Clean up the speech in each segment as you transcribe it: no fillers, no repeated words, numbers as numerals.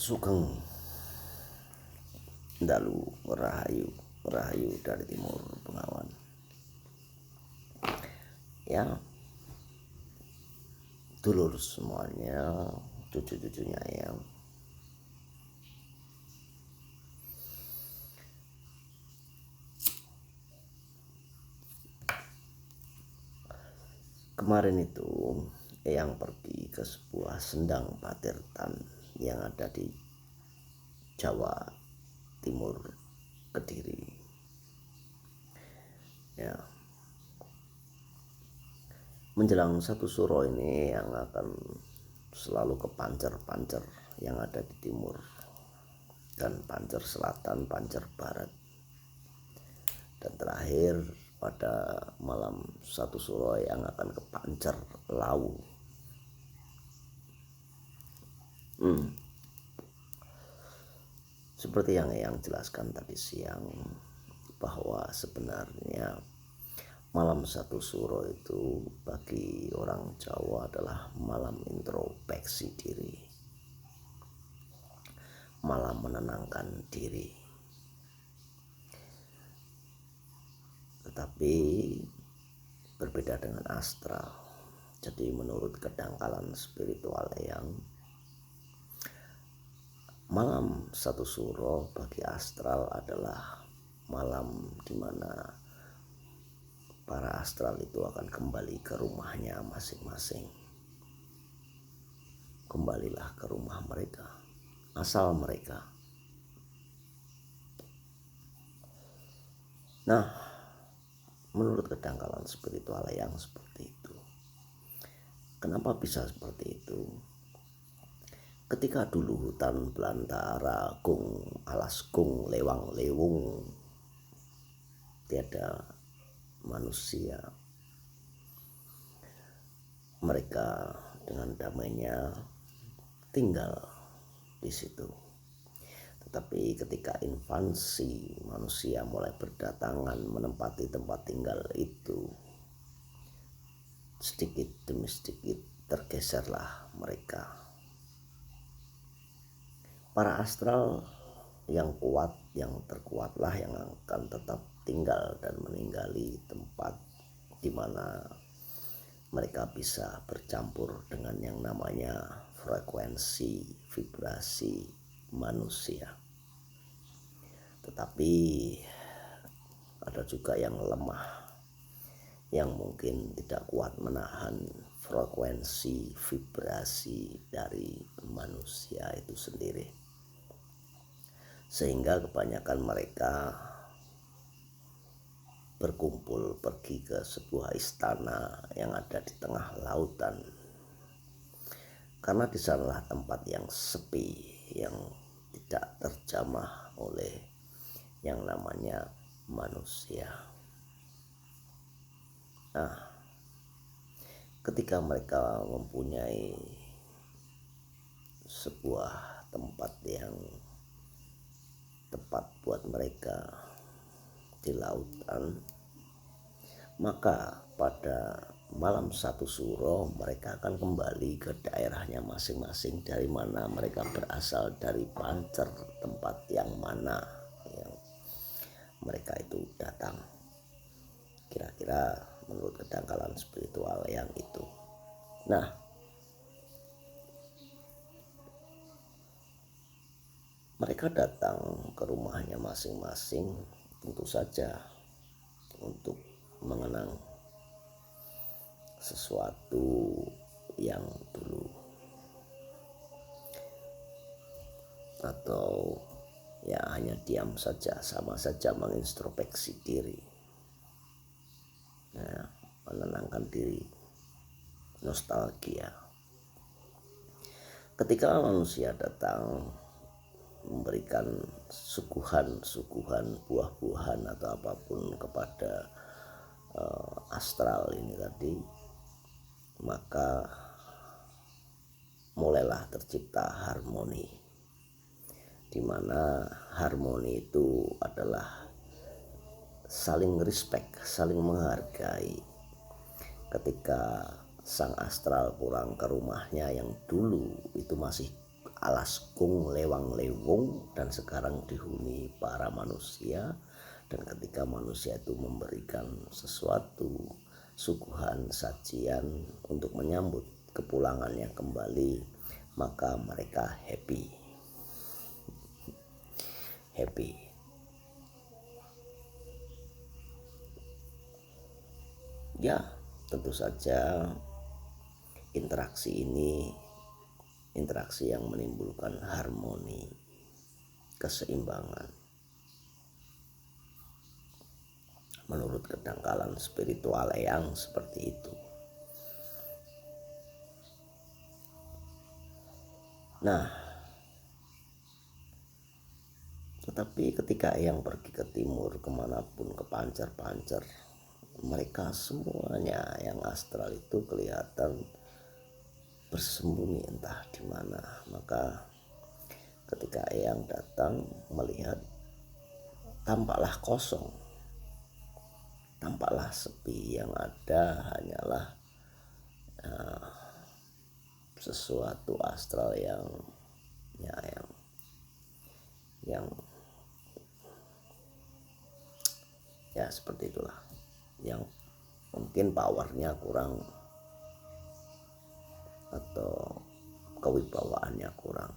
Sugeng Dalu Rahayu Rahayu dari Timur Bengawan. Ya, dulur semuanya, cucu-cucunya ya. Kemarin itu yang pergi ke sebuah sendang patirtan yang ada di Jawa Timur, Kediri. Ya, menjelang satu suro ini yang akan selalu ke pancer-pancer yang ada di timur dan pancer selatan, pancer barat, dan terakhir pada malam satu suro yang akan ke pancer lau. Seperti yang jelaskan tadi siang, bahwa sebenarnya malam satu suro itu bagi orang Jawa adalah malam introspeksi diri, malam menenangkan diri. Tetapi berbeda dengan astral. Jadi menurut kedangkalan spiritual yang malam satu suro bagi astral adalah malam di mana para astral itu akan kembali ke rumahnya masing-masing. Kembalilah ke rumah mereka, asal mereka. Nah, menurut kedangkalan spiritual yang seperti itu. Kenapa bisa seperti itu? Ketika dulu hutan belantara, gung, alas gung, lewang lewung, tiada manusia, mereka dengan damainya tinggal di situ. Tetapi ketika invasi manusia mulai berdatangan menempati tempat tinggal itu, sedikit demi sedikit tergeserlah mereka. Para astral yang kuat, yang terkuatlah yang akan tetap tinggal dan meninggali tempat di mana mereka bisa bercampur dengan yang namanya frekuensi vibrasi manusia. Tetapi ada juga yang lemah, yang mungkin tidak kuat menahan frekuensi vibrasi dari manusia itu sendiri, sehingga kebanyakan mereka berkumpul pergi ke sebuah istana yang ada di tengah lautan, karena di sanalah tempat yang sepi, yang tidak terjamah oleh yang namanya manusia. Nah, ketika mereka mempunyai sebuah tempat yang tepat buat mereka di lautan, maka pada malam satu suro mereka akan kembali ke daerahnya masing-masing, dari mana mereka berasal, dari pancer tempat yang mana yang mereka itu datang. Kira-kira menurut kedangkalan spiritual yang itu. Nah, mereka datang ke rumahnya masing-masing tentu saja untuk mengenang sesuatu yang dulu, atau ya hanya diam saja, sama saja mengintrospeksi diri, ya, menenangkan diri, nostalgia. Ketika manusia datang memberikan suguhan buah-buahan atau apapun kepada astral ini tadi, maka mulailah tercipta harmoni, di mana harmoni itu adalah saling respect, saling menghargai. Ketika sang astral pulang ke rumahnya yang dulu itu masih Alaskung Lewang Lewung dan sekarang dihuni para manusia. Dan ketika manusia itu memberikan sesuatu suguhan sajian untuk menyambut kepulangannya kembali, maka mereka happy. Ya, tentu saja interaksi ini interaksi yang menimbulkan harmoni, keseimbangan. Menurut kedangkalan spiritual yang seperti itu. Nah, tetapi ketika Eyang pergi ke timur, kemanapun, ke Pancar-Pancar, mereka semuanya yang astral itu kelihatan bersembunyi entah di mana. Maka ketika Eyang datang melihat, tampaklah kosong, tampaklah sepi. Yang ada hanyalah sesuatu astral yang ya seperti itulah, yang mungkin powernya kurang atau kewibawaannya kurang.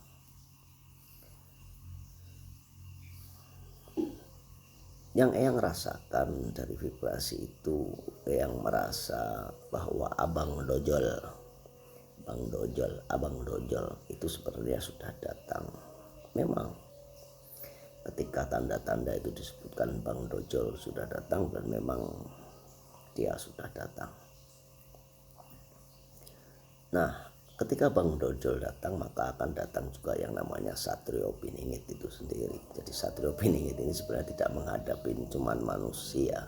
Yang Eyang rasakan dari vibrasi itu, Eyang merasa bahwa Abang Dojol itu sepertinya sudah datang. Memang ketika tanda-tanda itu disebutkan Bang Dojol sudah datang, dan memang dia sudah datang. Nah, ketika Bang Dojol datang, maka akan datang juga yang namanya Satrio Piningit itu sendiri. Jadi Satrio Piningit ini sebenarnya tidak menghadapi cuman manusia,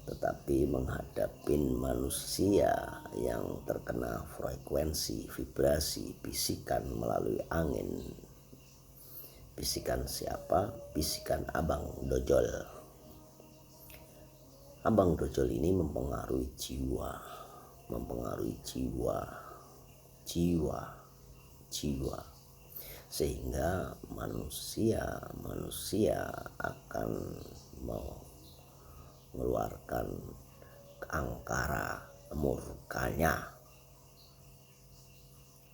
tetapi menghadapi manusia yang terkena frekuensi, vibrasi, bisikan melalui angin. Bisikan siapa? Bisikan Abang Dojol. Abang Dojol ini mempengaruhi jiwa, sehingga manusia akan mengeluarkan angkara murkanya.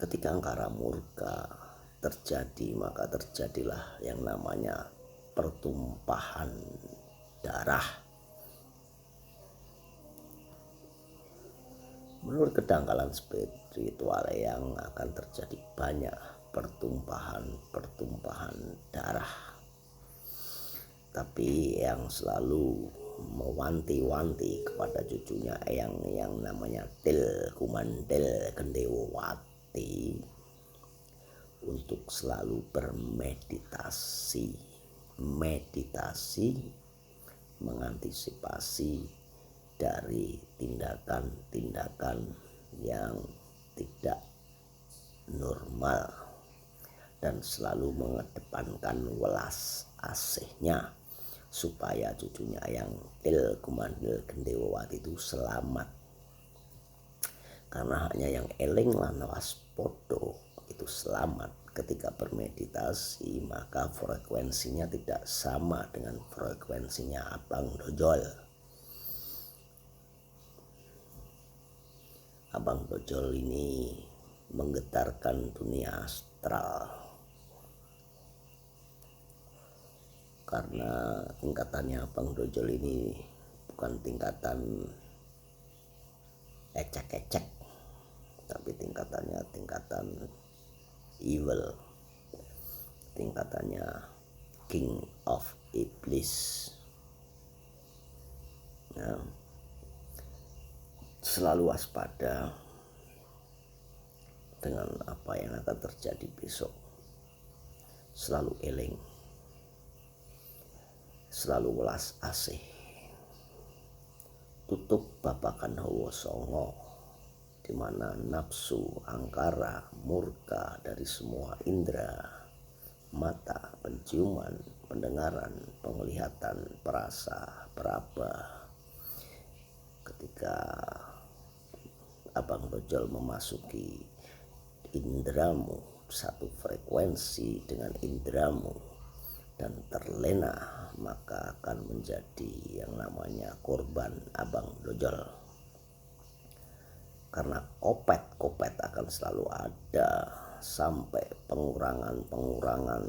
Ketika angkara murka terjadi, maka terjadilah yang namanya pertumpahan darah. Menurut kedangkalan spiritual yang akan terjadi banyak pertumpahan darah. Tapi yang selalu mewanti-wanti kepada cucunya yang namanya Til Kumandel Gendewati untuk selalu bermeditasi, mengantisipasi dari tindakan-tindakan yang tidak normal, dan selalu mengedepankan welas asihnya supaya cucunya yang Til Kumandel Gendewati itu selamat. Karena hanya yang eling lan waspodo itu selamat. Ketika bermeditasi, maka frekuensinya tidak sama dengan frekuensinya Abang Dojol. Abang Dojol ini menggetarkan dunia astral karena tingkatannya Abang Dojol ini bukan tingkatan ecek-ecek, tapi tingkatannya tingkatan evil, tingkatannya King of Iblis. Nah, selalu waspada dengan apa yang akan terjadi besok. Selalu eling, selalu welas asih. Tutup babakan hawa songo, di mana nafsu, angkara, murka dari semua indera, mata, penciuman, pendengaran, penglihatan, perasa, peraba. Ketika Abang Dojol memasuki inderamu, satu frekuensi dengan indramu dan terlena, maka akan menjadi yang namanya korban abang dojol. Karena kopet-kopet akan selalu ada sampai pengurangan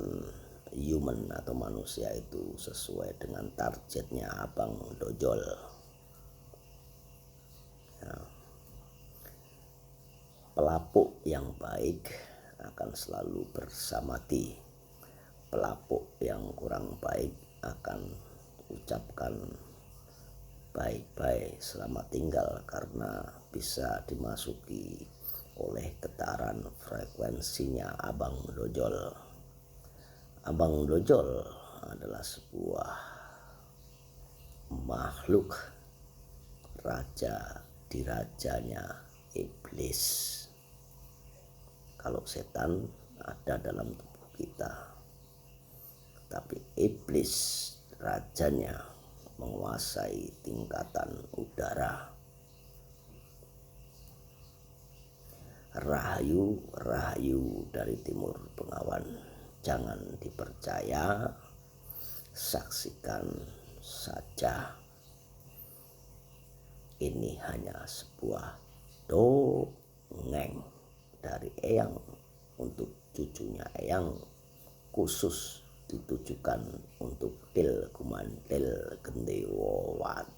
human atau manusia itu sesuai dengan targetnya abang dojol. Ya. Pelapuk yang baik akan selalu bersamati. Pelapuk yang kurang baik akan ucapkan baik-baik selamat tinggal karena bisa dimasuki oleh getaran frekuensinya abang dojol. Abang dojol adalah sebuah makhluk raja dirajanya iblis. Kalau setan ada dalam tubuh kita, tapi iblis rajanya menguasai tingkatan udara. Rahayu dari Timur Bengawan, jangan dipercaya, saksikan saja. Ini hanya sebuah dongeng dari Eyang untuk cucunya Eyang, khusus ditujukan untuk Il Gumantil Gendewawati.